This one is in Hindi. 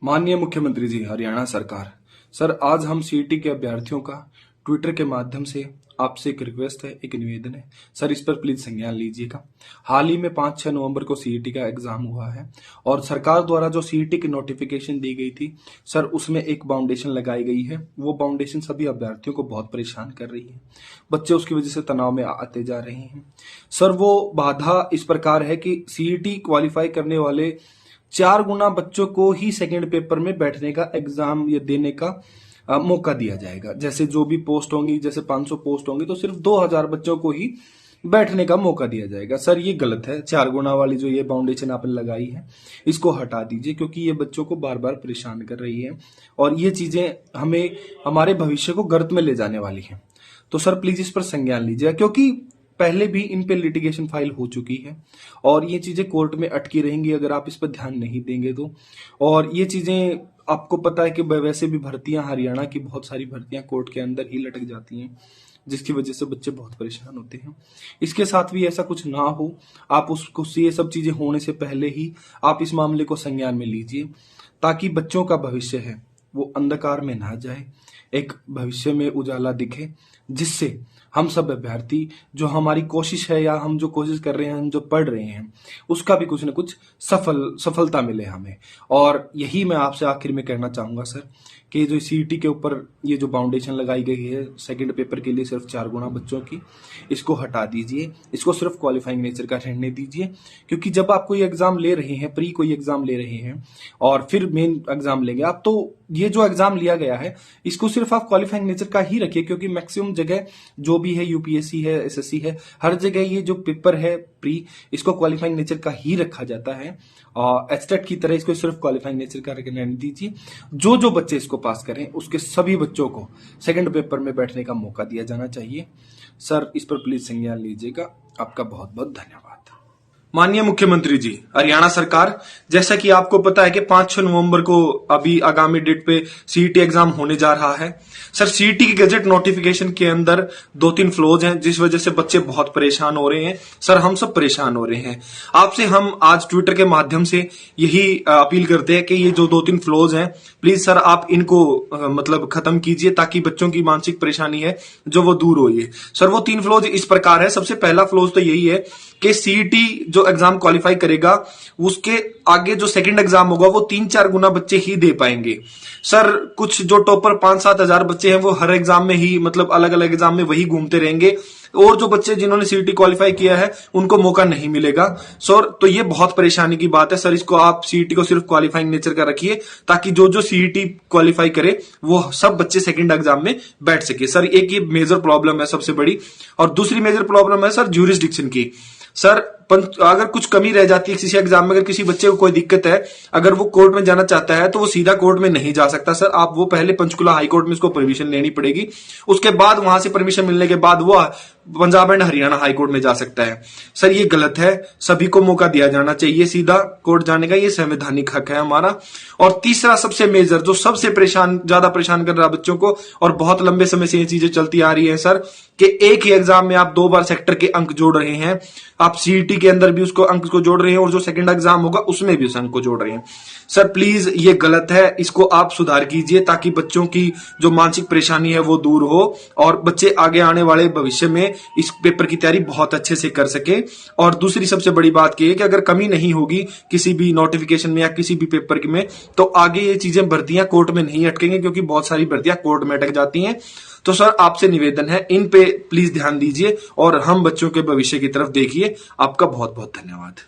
माननीय मुख्यमंत्री जी, हरियाणा सरकार। सर, आज हम सीईटी के अभ्यर्थियों का ट्विटर के माध्यम से आपसे एक रिक्वेस्ट है, एक निवेदन है। सर, इस पर प्लीज संज्ञान लीजिएगा। हाल ही में 5-6 नवंबर को सीईटी का एग्जाम हुआ है और सरकार द्वारा जो सीईटी की नोटिफिकेशन दी गई थी, सर उसमें एक बाउंडेशन लगाई गई है। वो बाउंडेशन सभी अभ्यर्थियों को बहुत परेशान कर रही है। बच्चे उसकी वजह से तनाव में आते जा रहे हैं। सर, वो बाधा इस प्रकार है कि सीईटी क्वालिफाई करने वाले 4 गुना बच्चों को ही सेकेंड पेपर में बैठने का एग्जाम या देने का मौका दिया जाएगा। जैसे जो भी पोस्ट होंगी, जैसे 500 पोस्ट होंगी, तो सिर्फ 2000 बच्चों को ही बैठने का मौका दिया जाएगा। सर, ये गलत है। 4 गुना वाली जो ये बाउंडेशन आपने लगाई है, इसको हटा दीजिए, क्योंकि ये बच्चों को बार बार परेशान कर रही है और ये चीजें हमें हमारे भविष्य को गर्त में ले जाने वाली है। तो सर प्लीज इस पर संज्ञान लीजिए, क्योंकि पहले भी इन पे लिटिगेशन फाइल हो चुकी है और ये चीजें कोर्ट में अटकी रहेंगी अगर आप इस पर ध्यान नहीं देंगे तो। और ये चीजें आपको पता है कि वैसे भी भर्तियां, हरियाणा की बहुत सारी भर्तियां कोर्ट के अंदर ही लटक जाती हैं, जिसकी वजह से बच्चे बहुत परेशान होते हैं। इसके साथ भी ऐसा कुछ ना हो, आप उसको ये सब चीजें होने से पहले ही आप इस मामले को संज्ञान में लीजिए, ताकि बच्चों का भविष्य है वो अंधकार में ना जाए, एक भविष्य में उजाला दिखे, जिससे हम सब अभ्यर्थी जो हमारी कोशिश है या हम जो कोशिश कर रहे हैं, हम जो पढ़ रहे हैं, उसका भी कुछ न कुछ सफलता मिले हमें। और यही मैं आपसे आखिर में कहना चाहूंगा सर, कि जो सीईटी के ऊपर ये जो बाउंडेशन लगाई गई है सेकंड पेपर के लिए सिर्फ 4 गुना बच्चों की, इसको हटा दीजिए, इसको सिर्फ क्वालिफाइंग नेचर का रहने दीजिए। क्योंकि जब आप कोई एग्जाम ले रहे हैं, प्री कोई एग्जाम ले रहे हैं और फिर मेन एग्जाम लेंगे आप, तो ये जो एग्जाम लिया गया है इसको सिर्फ आप क्वालिफाइंग नेचर का ही रखिए, क्योंकि मैक्सिमम जगह जो भी है, यूपीएससी है, एसएससी है, हर जगह ये जो पेपर है प्री, इसको क्वालिफाइंग नेचर का ही रखा जाता है। और एचटेट की तरह इसको सिर्फ क्वालिफाइंग नेचर का रहने दीजिए। जो बच्चे इसको पास करें उसके सभी बच्चों को सेकंड पेपर में बैठने का मौका दिया जाना चाहिए। सर, इस पर प्लीज संज्ञान लीजिएगा। आपका बहुत बहुत धन्यवाद। माननीय मुख्यमंत्री जी, हरियाणा सरकार। जैसा कि आपको पता है कि 5-6 नवंबर को अभी आगामी डेट पे सीईटी एग्जाम होने जा रहा है। सर, सीईटी की गजट नोटिफिकेशन के अंदर 2-3 फ्लॉज हैं, जिस वजह से बच्चे बहुत परेशान हो रहे हैं। सर, हम सब परेशान हो रहे हैं। आपसे हम आज ट्विटर के माध्यम से यही अपील करते हैं कि ये जो 2-3 फ्लॉज हैं, प्लीज सर आप इनको मतलब खत्म कीजिए, ताकि बच्चों की मानसिक परेशानी है जो वो दूर हो। सर, वो 3 फ्लॉज इस प्रकार है। सबसे पहला फ्लॉज तो यही है कि सीईटी जो एग्जाम क्वालिफाई करेगा, उसके आगे जो सेकंड एग्जाम होगा वो 3-4 गुना बच्चे ही दे पाएंगे। सर, कुछ जो टॉपर 5-7 हजार बच्चे हैं वो हर एग्जाम में ही, मतलब अलग अलग एग्जाम में वही घूमते रहेंगे, और जो बच्चे जिन्होंने सीईटी क्वालिफाई किया है उनको मौका नहीं मिलेगा। सर, तो ये बहुत परेशानी की बात है। सर, इसको आप सीईटी को सिर्फ क्वालिफाइंग नेचर का रखिए, ताकि जो सीईटी क्वालिफाई करे वो सब बच्चे सेकंड एग्जाम में बैठ सके। सर, एक ये मेजर प्रॉब्लम है सबसे बड़ी। और दूसरी मेजर प्रॉब्लम है सर ज्यूरिसडिक्शन की। सर, अगर कुछ कमी रह जाती है किसी एग्जाम में, अगर किसी बच्चे को कोई दिक्कत है, अगर वो कोर्ट में जाना चाहता है तो वो सीधा कोर्ट में नहीं जा सकता। सर, आप वो पहले पंचकुला हाई कोर्ट में उसको परमिशन लेनी पड़ेगी, उसके बाद वहां से परमिशन मिलने के बाद वो Punjab and Haryana high court में जा सकता है। सर, ये गलत है। सभी को मौका दिया जाना चाहिए सीधा कोर्ट जाने का, ये संवैधानिक हक है हमारा। और तीसरा सबसे मेजर, जो सबसे ज्यादा परेशान कर रहा है बच्चों को, और बहुत लंबे समय से ये चीजें चलती आ रही है सर, कि एक ही एग्जाम में आप 2 बार सेक्टर के अंक जोड़ रहे हैं। आप सीईटी के अंदर भी उसको अंक को जोड़ रहे हैं और जो सेकंड एग्जाम होगा उसमें भी उस अंक को जोड़ रहे हैं। सर, प्लीज ये गलत है, इसको आप सुधार कीजिए, ताकि बच्चों की जो मानसिक परेशानी है वो दूर हो और बच्चे आगे आने वाले भविष्य में इस पेपर की तैयारी बहुत अच्छे से कर सके। और दूसरी सबसे बड़ी बात यह है कि अगर कमी नहीं होगी किसी भी नोटिफिकेशन में या किसी भी पेपर में, तो आगे ये चीजें भर्तियां कोर्ट में नहीं अटकेंगे, क्योंकि बहुत सारी भर्तियां कोर्ट में अटक जाती हैं। तो सर, आपसे निवेदन है, इन पे प्लीज ध्यान दीजिए और हम बच्चों के भविष्य की तरफ देखिए। आपका बहुत बहुत धन्यवाद।